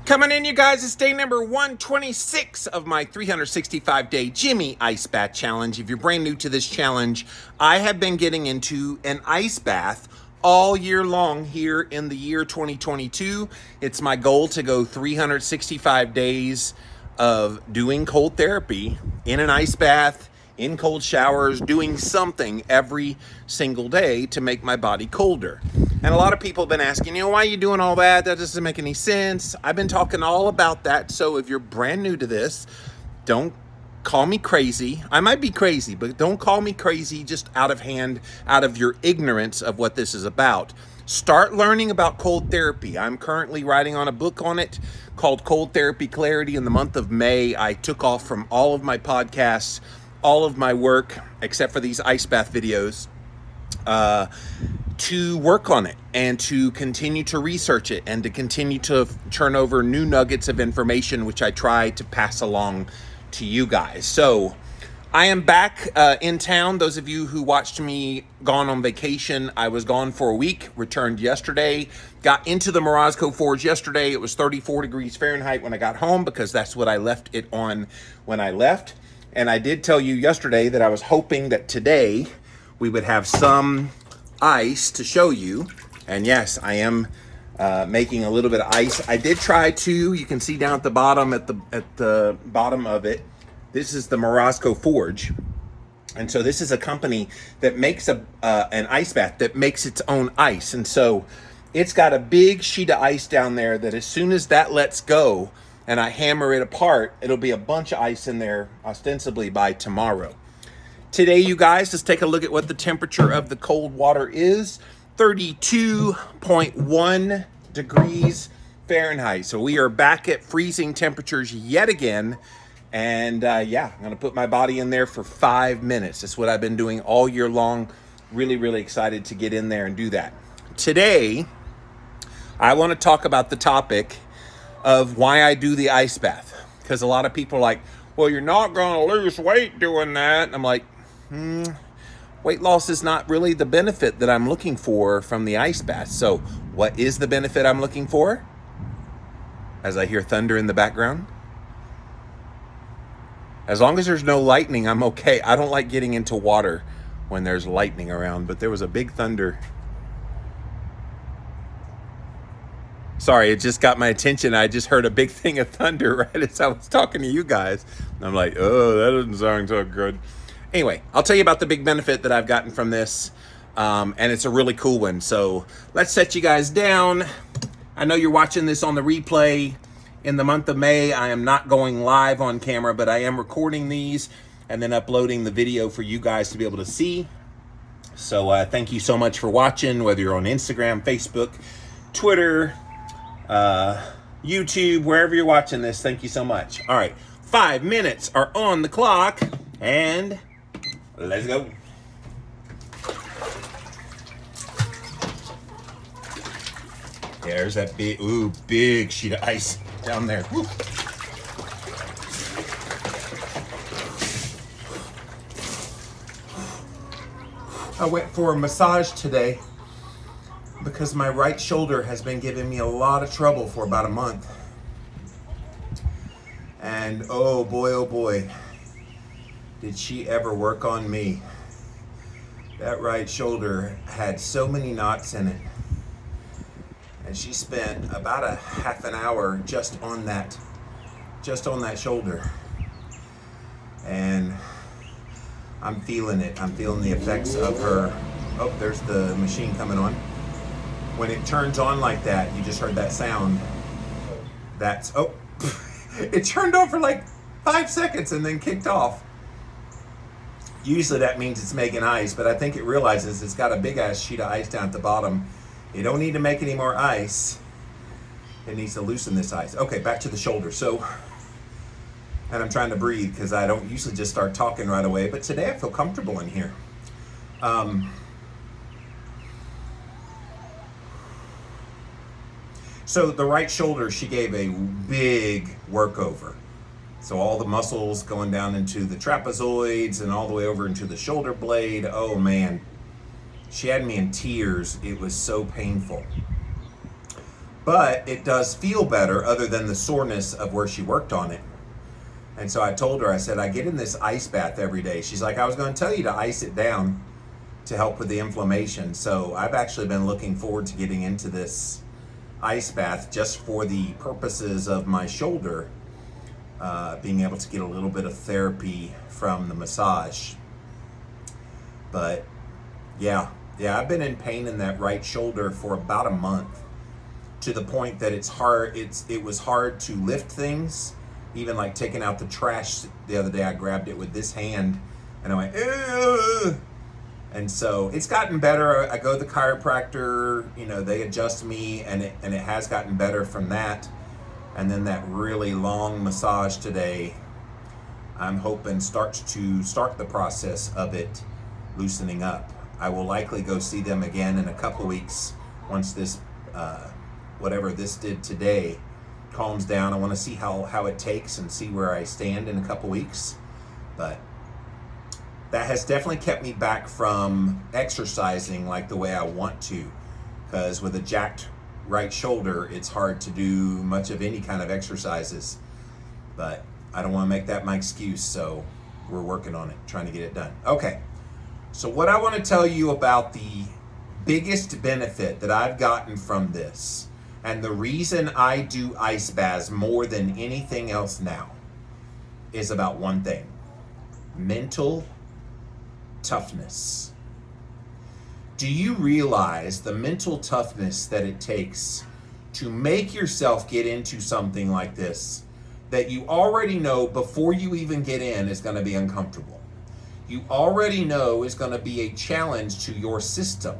Coming in, you guys, it's day number 126 of my 365-day Jimmy Ice Bath Challenge. If you're brand new to this challenge, I have been getting into an ice bath all year long here in the year 2022. It's my goal to go 365 days of doing cold therapy in an ice bath, in cold showers, doing something every single day to make my body colder. And a lot of people have been asking, why are you doing all that? That doesn't make any sense. I've been talking all about that. So if you're brand new to this, don't call me crazy. I might be crazy, but don't call me crazy just out of hand, out of your ignorance of what this is about. Start learning about cold therapy. I'm currently writing on a book on it called Cold Therapy Clarity. In the month of May, I took off from all of my podcasts, all of my work, except for these ice bath videos, to work on it and to continue to research it and to continue to turn over new nuggets of information, which I try to pass along to you guys. So I am back in town. Those of you who watched me gone on vacation, I was gone for a week, returned yesterday, got into the Morozco Forge yesterday. It was 34 degrees Fahrenheit when I got home because that's what I left it on when I left. And I did tell you yesterday that I was hoping that today we would have some ice to show you. And yes, I am making a little bit of ice. I did try to, you can see down at the bottom, at the bottom of it, this is the Morozco Forge. And so this is a company that makes an ice bath that makes its own ice. And so it's got a big sheet of ice down there that as soon as that lets go and I hammer it apart, it'll be a bunch of ice in there ostensibly by tomorrow. Today, you guys, let's take a look at what the temperature of the cold water is. 32.1 degrees Fahrenheit. So we are back at freezing temperatures yet again. And yeah, I'm going to put my body in there for 5 minutes. That's what I've been doing all year long. Really, really excited to get in there and do that. Today, I want to talk about the topic of why I do the ice bath. Because a lot of people are like, well, you're not going to lose weight doing that. And I'm like, weight loss is not really the benefit that I'm looking for from the ice bath. So what is the benefit I'm looking for? As I hear thunder in the background. As long as there's no lightning, I'm okay. I don't like getting into water when there's lightning around, but there was a big thunder. Sorry, it just got my attention. I just heard a big thing of thunder right as I was talking to you guys. And I'm like, oh, that doesn't sound so good. Anyway, I'll tell you about the big benefit that I've gotten from this. And it's a really cool one. So let's set you guys down. I know you're watching this on the replay. In the month of May, I am not going live on camera, but I am recording these and then uploading the video for you guys to be able to see. So thank you so much for watching, whether you're on Instagram, Facebook, Twitter, YouTube, wherever you're watching this. Thank you so much. All right, 5 minutes are on the clock, and let's go. There's that big sheet of ice down there. Woo. I went for a massage today because my right shoulder has been giving me a lot of trouble for about a month. And oh boy, did she ever work on me. That right shoulder had so many knots in it. And she spent about a half an hour just on that shoulder. And I'm feeling it. I'm feeling the effects of her. Oh, there's the machine coming on. When it turns on like that, you just heard that sound. That's, oh, it turned on for like 5 seconds and then kicked off. Usually that means it's making ice, but I think it realizes it's got a big ass sheet of ice down at the bottom. You don't need to make any more ice. It needs to loosen this ice. Okay, back to the shoulder. So, and I'm trying to breathe because I don't usually just start talking right away, but today I feel comfortable in here. So the right shoulder, she gave a big workover. So all the muscles going down into the trapezoids and all the way over into the shoulder blade. Oh man, she had me in tears. It was so painful. but it does feel better other than the soreness of where she worked on it. And so I told her, I said, I get in this ice bath every day. She's like, I was going to tell you to ice it down to help with the inflammation. So I've actually been looking forward to getting into this ice bath just for the purposes of my shoulder, being able to get a little bit of therapy from the massage. But yeah, I've been in pain in that right shoulder for about a month, to the point that it was hard to lift things. Even like taking out the trash the other day, I grabbed it with this hand and I went, ugh. And so it's gotten better. I go to the chiropractor, they adjust me, and it has gotten better from that. And then that really long massage today, I'm hoping start the process of it loosening up. I will likely go see them again in a couple weeks once this, whatever this did today, calms down. I want to see how it takes and see where I stand in a couple weeks. But that has definitely kept me back from exercising like the way I want to, because with a jacked right shoulder, it's hard to do much of any kind of exercises. But I don't want to make that my excuse, so we're working on it, trying to get it done. Okay, so what I want to tell you about the biggest benefit that I've gotten from this, and the reason I do ice baths more than anything else now, is about one thing: mental toughness. Do you realize the mental toughness that it takes to make yourself get into something like this that you already know before you even get in is going to be uncomfortable? You already know is going to be a challenge to your system.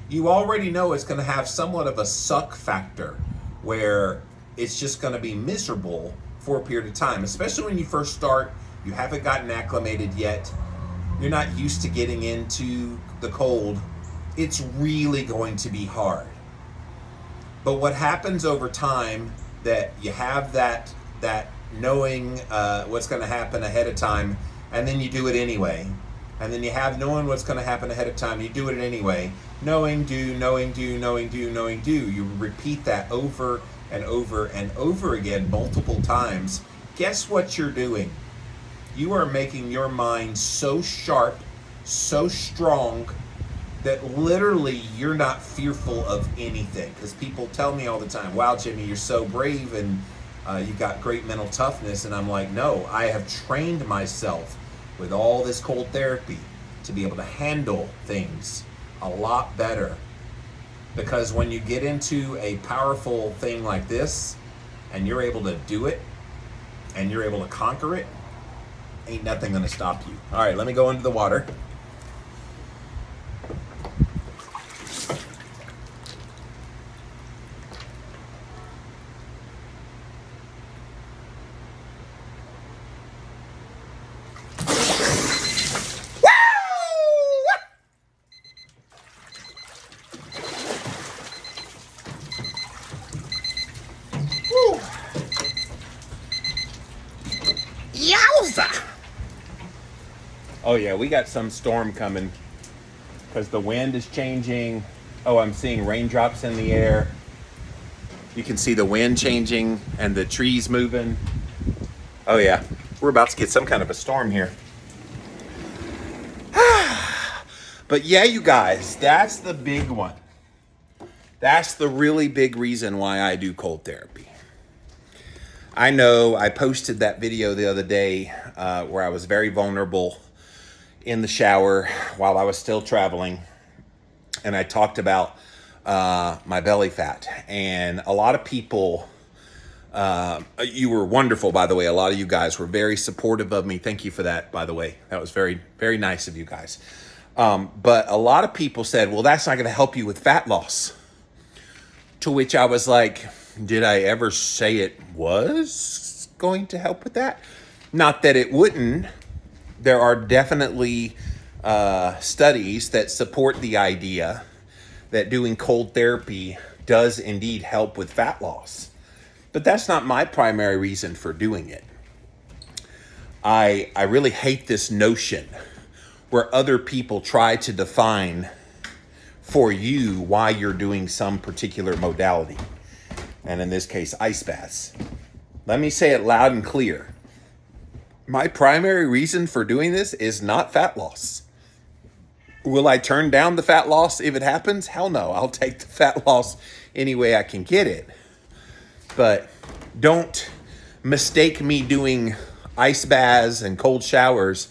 You already know it's going to have somewhat of a suck factor, where it's just going to be miserable for a period of time, especially when you first start. You haven't gotten acclimated yet. You're not used to getting into the cold. It's really going to be hard. But what happens over time, that you have that knowing what's going to happen ahead of time, and then you do it anyway. And then you have knowing what's going to happen ahead of time, you do it anyway. Knowing, do, knowing, do, knowing, do, knowing, do. You repeat that over and over and over again multiple times. Guess what you're doing? You are making your mind so sharp, so strong, that literally you're not fearful of anything. Because people tell me all the time, wow, Jimmy, you're so brave and you've got great mental toughness. And I'm like, no, I have trained myself with all this cold therapy to be able to handle things a lot better. Because when you get into a powerful thing like this, and you're able to do it, and you're able to conquer it, ain't nothing gonna stop you. All right, let me go into the water. Yowza! Oh yeah, we got some storm coming because the wind is changing. Oh, I'm seeing raindrops in the air. You can see the wind changing and the trees moving. Oh yeah, we're about to get some kind of a storm here. But yeah, you guys, that's the big one. That's the really big reason why I do cold therapy. I know I posted that video the other day where I was very vulnerable in the shower while I was still traveling. And I talked about my belly fat. And a lot of people, you were wonderful, by the way. A lot of you guys were very supportive of me. Thank you for that, by the way. That was very, very nice of you guys. But a lot of people said, well, that's not going to help you with fat loss. To which I was like, did I ever say it was going to help with that? Not that it wouldn't. There are definitely studies that support the idea that doing cold therapy does indeed help with fat loss. But that's not my primary reason for doing it. I really hate this notion where other people try to define for you why you're doing some particular modality. And in this case, ice baths. Let me say it loud and clear. My primary reason for doing this is not fat loss. Will I turn down the fat loss if it happens? Hell no. I'll take the fat loss any way I can get it. But don't mistake me doing ice baths and cold showers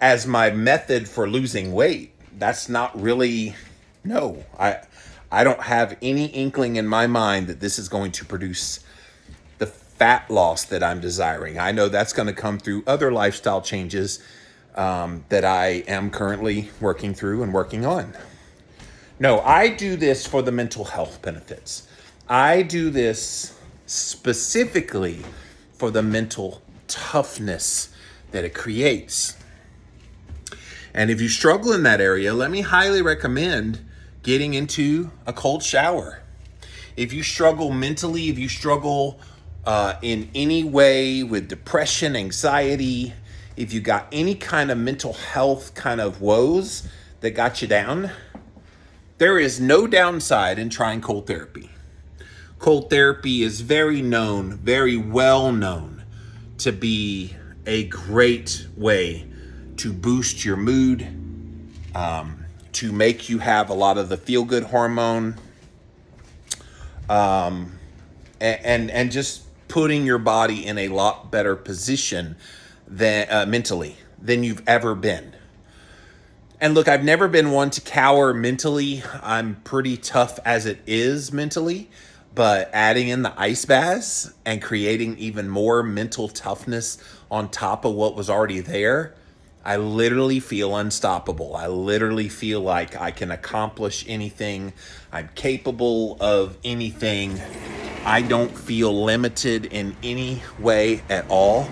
as my method for losing weight. That's not really, no. I don't have any inkling in my mind that this is going to produce the fat loss that I'm desiring. I know that's going to come through other lifestyle changes that I am currently working through and working on. No, I do this for the mental health benefits. I do this specifically for the mental toughness that it creates. And if you struggle in that area, let me highly recommend getting into a cold shower. If you struggle mentally, if you struggle in any way with depression, anxiety, if you got any kind of mental health kind of woes that got you down, there is no downside in trying cold therapy. Cold therapy is very known, very well known to be a great way to boost your mood, to make you have a lot of the feel-good hormone, and just putting your body in a lot better position than mentally than you've ever been. And look, I've never been one to cower mentally. I'm pretty tough as it is mentally, but adding in the ice baths and creating even more mental toughness on top of what was already there, I literally feel unstoppable. I literally feel like I can accomplish anything. I'm capable of anything. I don't feel limited in any way at all.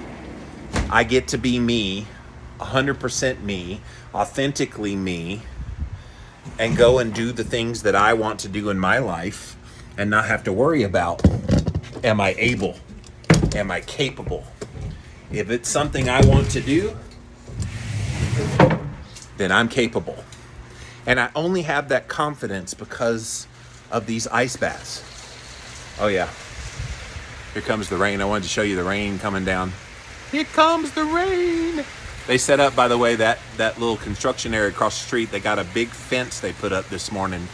I get to be me, 100% me, authentically me, and go and do the things that I want to do in my life and not have to worry about, am I able? Am I capable? If it's something I want to do, then I'm capable. And I only have that confidence because of these ice baths. Oh yeah, here comes the rain. I wanted to show you the rain coming down. Here comes the rain. They set up, by the way, that little construction area across the street. They got a big fence they put up this morning.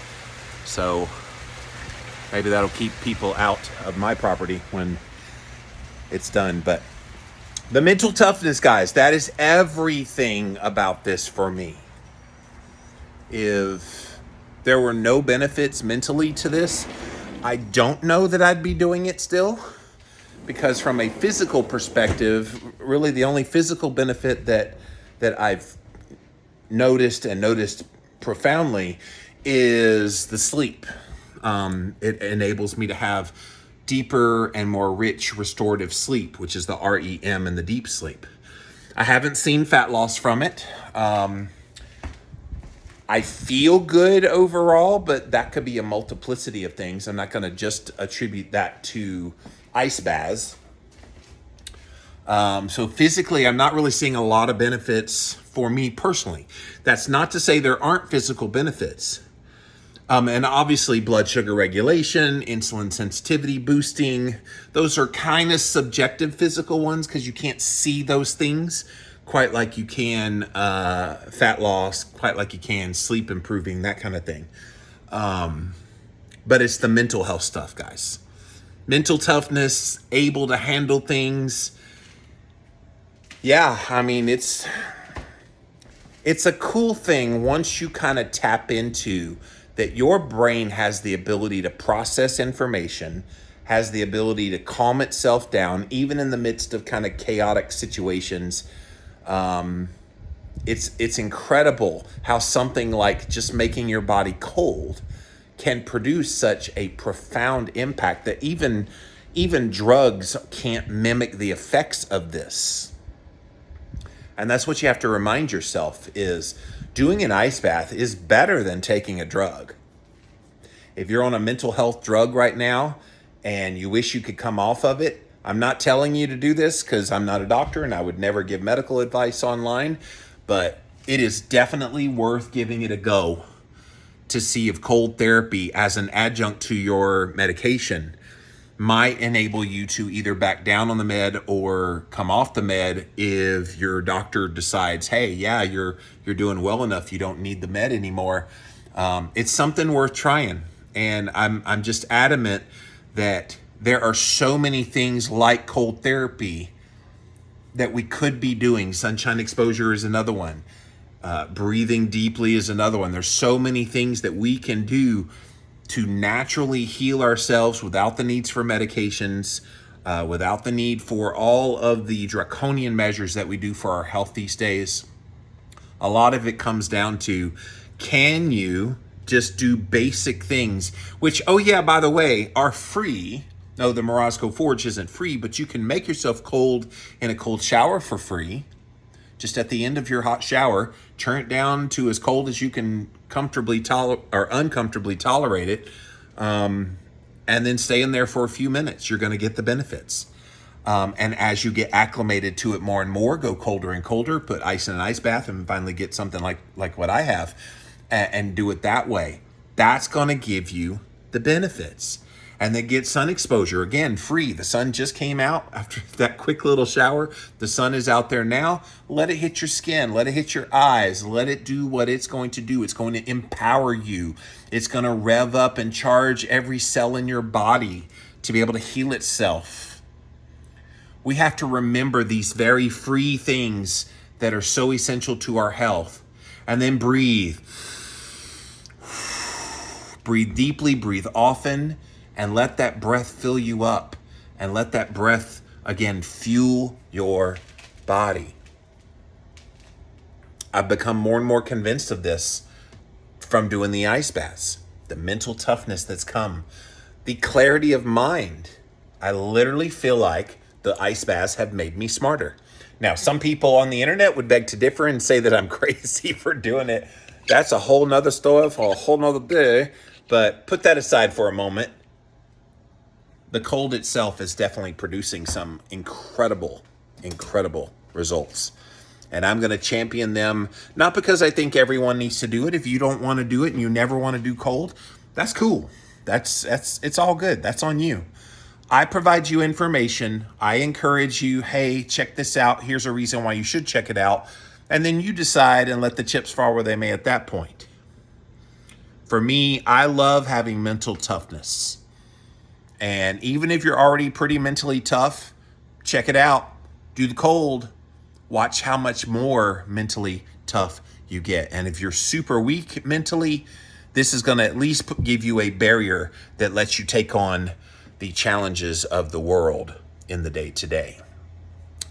So maybe that'll keep people out of my property when it's done. But the mental toughness, guys, that is everything about this for me. If there were no benefits mentally to this, I don't know that I'd be doing it still. Because from a physical perspective, really the only physical benefit that I've noticed profoundly is the sleep. It enables me to have deeper and more rich restorative sleep, which is the REM and the deep sleep. I haven't seen fat loss from it. I feel good overall, but that could be a multiplicity of things. I'm not going to just attribute that to ice baths. So physically, I'm not really seeing a lot of benefits for me personally. That's not to say there aren't physical benefits. And obviously blood sugar regulation, insulin sensitivity boosting, those are kind of subjective physical ones because you can't see those things quite like you can fat loss, quite like you can sleep improving, that kind of thing. But it's the mental health stuff, guys. Mental toughness, able to handle things. Yeah, I mean, it's a cool thing once you kind of tap into that your brain has the ability to process information, has the ability to calm itself down, even in the midst of kind of chaotic situations. It's incredible how something like just making your body cold can produce such a profound impact that even drugs can't mimic the effects of this. And that's what you have to remind yourself is doing an ice bath is better than taking a drug. If you're on a mental health drug right now and you wish you could come off of it, I'm not telling you to do this because I'm not a doctor and I would never give medical advice online, but it is definitely worth giving it a go to see if cold therapy as an adjunct to your medication might enable you to either back down on the med or come off the med if your doctor decides, hey, yeah, you're doing well enough, you don't need the med anymore. It's something worth trying. And I'm just adamant that there are so many things like cold therapy that we could be doing. Sunshine exposure is another one. Breathing deeply is another one. There's so many things that we can do to naturally heal ourselves without the needs for medications, without the need for all of the draconian measures that we do for our health these days. A lot of it comes down to, can you just do basic things, which, oh yeah, by the way, are free. No, the Morosco Forge isn't free, but you can make yourself cold in a cold shower for free. Just at the end of your hot shower, turn it down to as cold as you can comfortably or uncomfortably tolerate it, and then stay in there for a few minutes. You're going to get the benefits. And as you get acclimated to it more and more, go colder and colder, put ice in an ice bath, and finally get something like what I have, and do it that way. That's going to give you the benefits. And then get sun exposure, again, free. The sun just came out after that quick little shower. The sun is out there now. Let it hit your skin. Let it hit your eyes. Let it do what it's going to do. It's going to empower you. It's going to rev up and charge every cell in your body to be able to heal itself. We have to remember these very free things that are so essential to our health. And then breathe. Breathe deeply, breathe often. And let that breath fill you up. And let that breath, again, fuel your body. I've become more and more convinced of this from doing the ice baths. The mental toughness that's come. The clarity of mind. I literally feel like the ice baths have made me smarter. Now, some people on the internet would beg to differ and say that I'm crazy for doing it. That's a whole nother story for a whole nother day. But put that aside for a moment. The cold itself is definitely producing some incredible results. And I'm going to champion them, not because I think everyone needs to do it. If you don't want to do it and you never want to do cold, that's cool. It's all good. That's on you. I provide you information. I encourage you, hey, check this out. Here's a reason why you should check it out. And then you decide and let the chips fall where they may at that point. For me, I love having mental toughness. And even if you're already pretty mentally tough, check it out. Do the cold. Watch how much more mentally tough you get. And if you're super weak mentally, this is going to at least give you a barrier that lets you take on the challenges of the world in the day-to-day.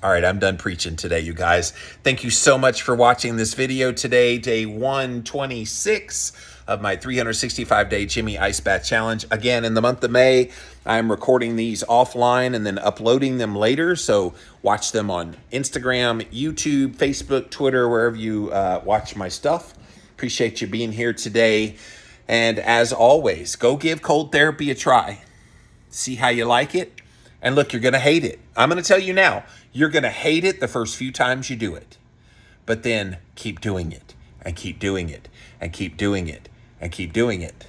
All right, I'm done preaching today, you guys. Thank you so much for watching this video today, day 126 of my 365-day Jimmy Ice Bath Challenge. Again, in the month of May, I'm recording these offline and then uploading them later, so watch them on Instagram, YouTube, Facebook, Twitter, wherever you watch my stuff. Appreciate you being here today. And as always, go give cold therapy a try. See how you like it. And look, you're going to hate it. I'm going to tell you now, you're going to hate it the first few times you do it. But then keep doing it and keep doing it and keep doing it and keep doing it.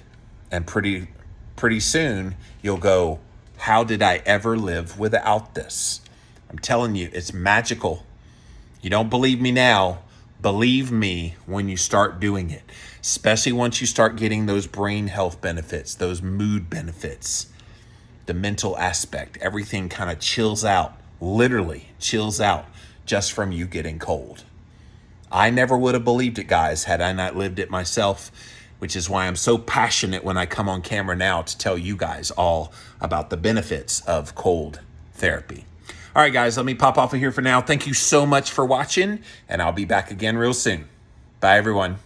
And pretty soon you'll go, how did I ever live without this? I'm telling you, it's magical. You don't believe me now. Believe me when you start doing it, especially once you start getting those brain health benefits, those mood benefits. The mental aspect, everything kind of chills out, literally chills out just from you getting cold. I never would have believed it, guys, had I not lived it myself, which is why I'm so passionate when I come on camera now to tell you guys all about the benefits of cold therapy. All right, guys, let me pop off of here for now. Thank you so much for watching, and I'll be back again real soon. Bye, everyone.